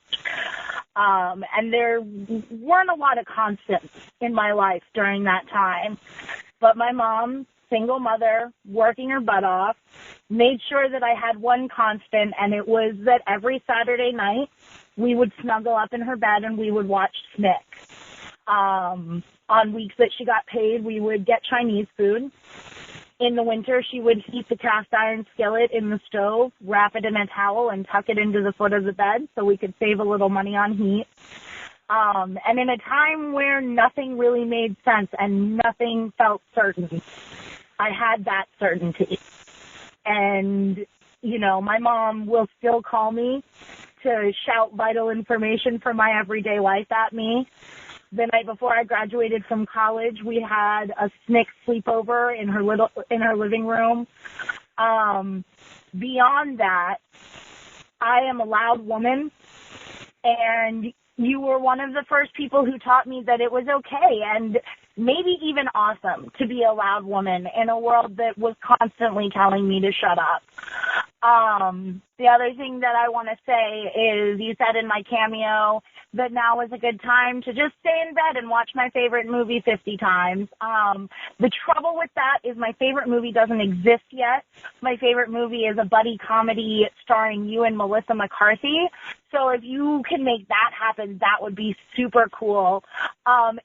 And there weren't a lot of constants in my life during that time. But my mom, single mother, working her butt off, made sure that I had one constant, and it was that every Saturday night we would snuggle up in her bed and we would watch Snick. On weeks that she got paid, we would get Chinese food. In the winter, she would heat the cast iron skillet in the stove, wrap it in a towel, and tuck it into the foot of the bed so we could save a little money on heat. And in a time where nothing really made sense and nothing felt certain, I had that certainty. And, you know, my mom will still call me to shout vital information from my everyday life at me. The night before I graduated from college, we had a Snick sleepover in her living room. Beyond that, I am a loud woman, and you were one of the first people who taught me that it was okay and maybe even awesome to be a loud woman in a world that was constantly telling me to shut up. The other thing that I want to say is you said in my cameo that now is a good time to just stay in bed and watch my favorite movie 50 times. The trouble with that is my favorite movie doesn't exist yet. My favorite movie is a buddy comedy starring you and Melissa McCarthy. So if you can make that happen, that would be super cool.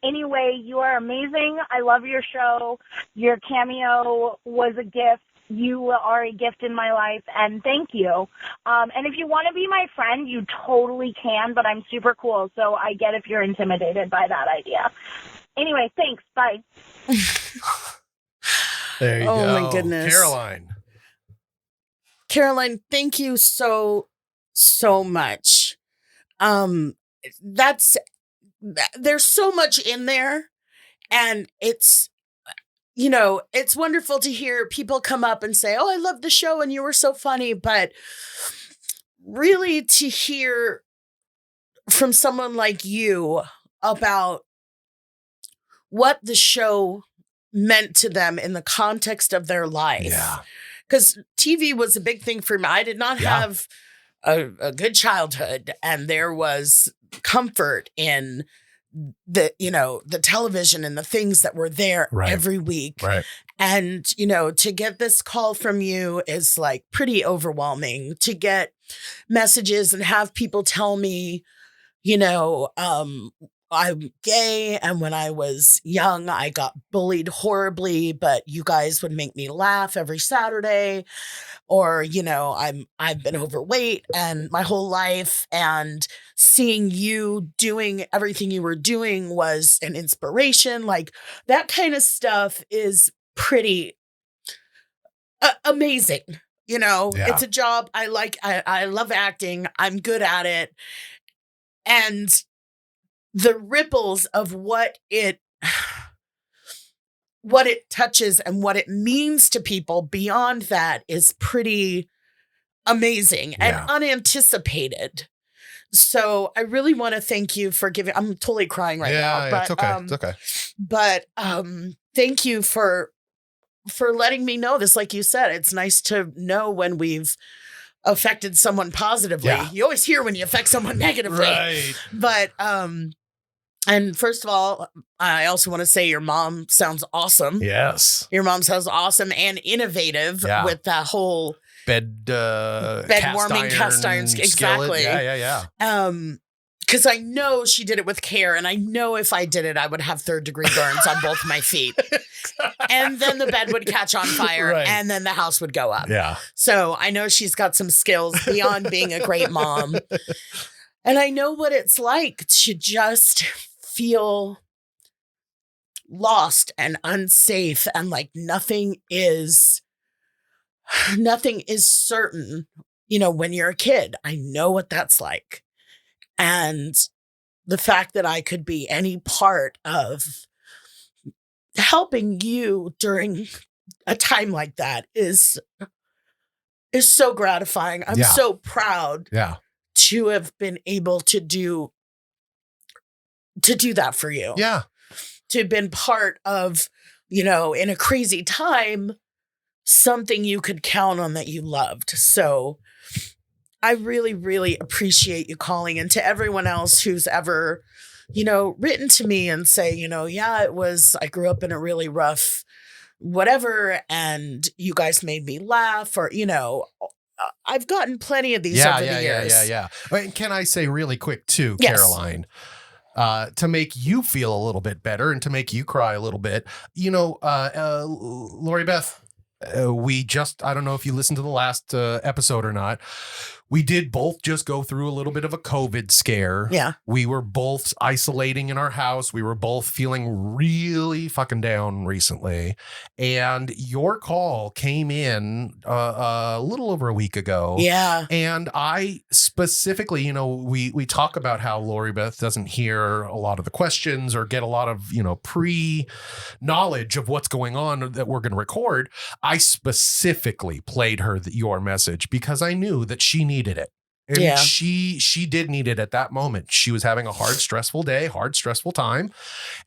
Anyway, you are amazing. I love your show. Your cameo was a gift. You are a gift in my life, and thank you. And if you want to be my friend, you totally can, but I'm super cool, so I get if you're intimidated by that idea. Anyway, thanks. Bye. There you go. Oh, my goodness. Caroline, thank you so much. There's so much in there, and it's, you know, it's wonderful to hear people come up and say, oh, I love the show and you were so funny. But really to hear from someone like you about what the show meant to them in the context of their life. Yeah. Because TV was a big thing for me. I did not have a good childhood, and there was comfort in the television and the things that were there every week. Right. And, to get this call from you is like pretty overwhelming. To get messages and have people tell me, I'm gay, and when I was young, I got bullied horribly, but you guys would make me laugh every Saturday. Or, I've been overweight and my whole life, and seeing you doing everything you were doing was an inspiration. Like, that kind of stuff is pretty amazing. It's a job I like. I love acting. I'm good at it. And the ripples of what it touches and what it means to people beyond that is pretty amazing and unanticipated. So I really want to thank you for giving. I'm totally crying right now. But, it's okay. It's okay. But thank you for for letting me know this. Like you said, it's nice to know when we've affected someone positively. Yeah. You always hear when you affect someone negatively. Right. But, and first of all, I also want to say your mom sounds awesome. Yes. Your mom sounds awesome and innovative with that whole bed warming cast iron skillet. Exactly. Yeah. Because I know she did it with care, and I know if I did it, I would have 3rd-degree burns on both my feet. And then the bed would catch on fire, and then the house would go up. Yeah. So I know she's got some skills beyond being a great mom. And I know what it's like to just feel lost and unsafe and like nothing is certain, when you're a kid. I know what that's like. And the fact that I could be any part of helping you during a time like that is so gratifying. I'm so proud to have been able to do that for you. Yeah. To have been part of, in a crazy time, something you could count on that you loved. So I really, really appreciate you calling. And to everyone else who's ever, written to me and say, I grew up in a really rough whatever, and you guys made me laugh, or, I've gotten plenty of these over the years. Yeah. And can I say really quick too, Caroline, to make you feel a little bit better and to make you cry a little bit, Lori Beth, I don't know if you listened to the last episode or not. We did both just go through a little bit of a COVID scare. Yeah. We were both isolating in our house. We were both feeling really fucking down recently. And your call came in a little over a week ago. Yeah. And I specifically, we talk about how Lori Beth doesn't hear a lot of the questions or get a lot of, pre-knowledge of what's going on that we're going to record. I specifically played her your message because I knew that she needed it. And she did need it at that moment. She was having a hard, stressful day, hard, stressful time.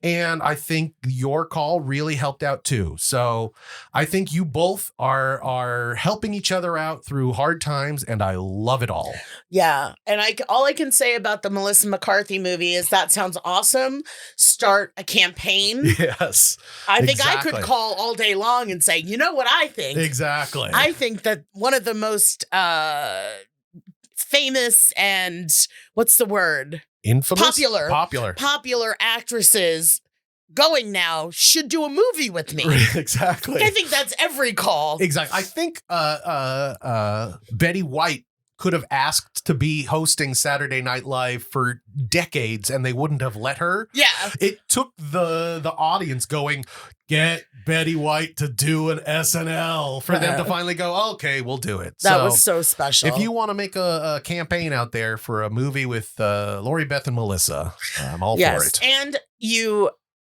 And I think your call really helped out too. So I think you both are helping each other out through hard times, and I love it all. Yeah. And all I can say about the Melissa McCarthy movie is that sounds awesome. Start a campaign. Yes. I think I could call all day long and say, you know what I think? Exactly. I think that one of the most famous and what's the word? Infamous? Popular actresses going now should do a movie with me. Exactly. I think that's every call. Exactly. I think Betty White could have asked to be hosting Saturday Night Live for decades and they wouldn't have let her. Yeah. It took the audience going, get Betty White to do an SNL for them to finally go, okay, we'll do it. That was so special. If you want to make a campaign out there for a movie with Lori Beth and Melissa, I'm all for it. And you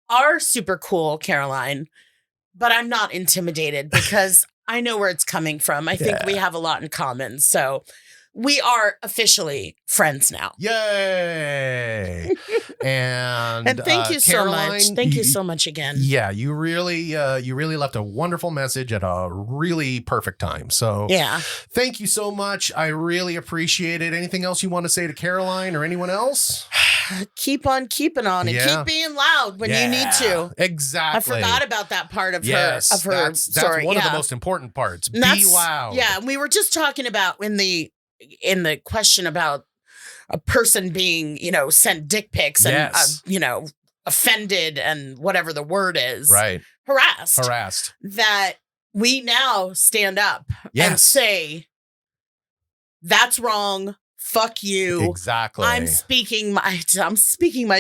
are super cool, Caroline, but I'm not intimidated because I know where it's coming from. I think we have a lot in common. So we are officially friends now. Yay. And thank you Caroline, so much. Thank you so much again. Yeah, you really left a wonderful message at a really perfect time. So thank you so much. I really appreciate it. Anything else you want to say to Caroline or anyone else? Keep on keeping on and keep being loud when you need to. Exactly. I forgot about that part of her story. That's one of the most important parts. Be loud. Yeah, and we were just talking about in the question about a person being, sent dick pics and, offended and whatever the word is. Right. Harassed. That we now stand up and say, that's wrong. Fuck you. Exactly. I'm speaking my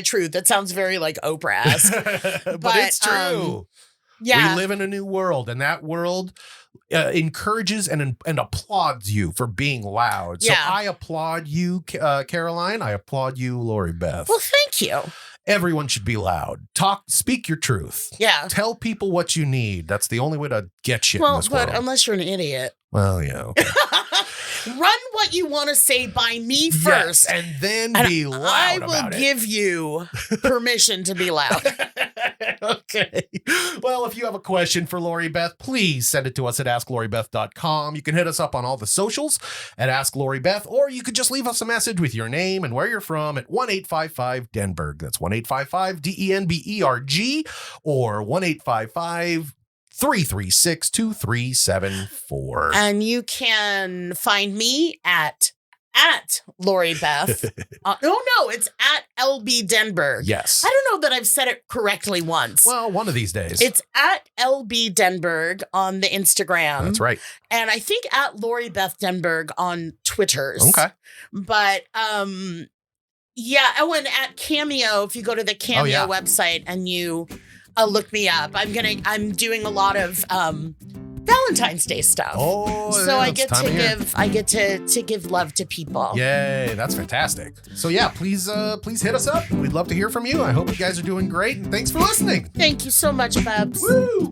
truth. That sounds very like Oprah-esque. but it's true. Yeah. We live in a new world, and that world encourages and applauds you for being loud. So I applaud you, Caroline. I applaud you, Lori Beth. Well, thank you. Everyone should be loud. Speak your truth. Yeah. Tell people what you need. That's the only way to get shit in this world. But unless you're an idiot. Well, yeah. Okay. Run what you want to say by me Yes, first. and then and be loud I about will it. give you permission to be loud. Okay. Well, if you have a question for Lori Beth, please send it to us at AskLoriBeth.com. You can hit us up on all the socials at Ask Lori Beth, or you could just leave us a message with your name and where you're from at 1-855-DENBERG. That's 1-855-DENBERG or 1-855-336-2374. And you can find me at Lori Beth. No, it's at LB Denberg. Yes. I don't know that I've said it correctly once. Well, one of these days. It's at LB Denberg on the Instagram. That's right. And I think at Lori Beth Denberg on Twitters. Okay. But yeah. Oh, and at Cameo, if you go to the Cameo website and you look me up, I'm doing a lot of Valentine's Day stuff. Oh, so yeah, I get to give love to people. Yay, that's fantastic. So yeah, please hit us up. We'd love to hear from you. I hope you guys are doing great, and thanks for listening. Thank you so much, Babs. Woo!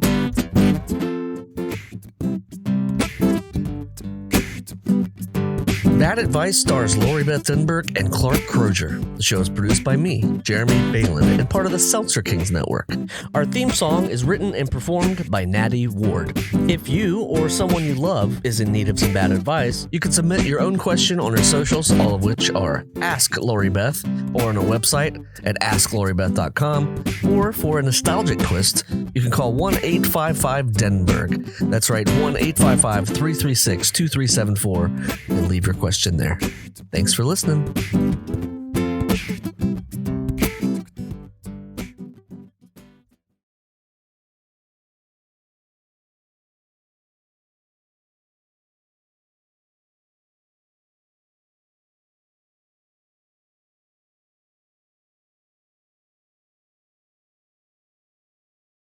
Bad Advice stars Lori Beth Denberg and Clark Crozer. The show is produced by me, Jeremy Balon, and part of the Seltzer Kings network. Our theme song is written and performed by Natty Ward. If you or someone you love is in need of some bad advice, you can submit your own question on our socials, all of which are Ask Lori Beth, or on our website at AskLoriBeth.com, or for a nostalgic twist, you can call 1-855-DENBERG. That's right, 1-855-336-2374, and leave your question there. Thanks for listening.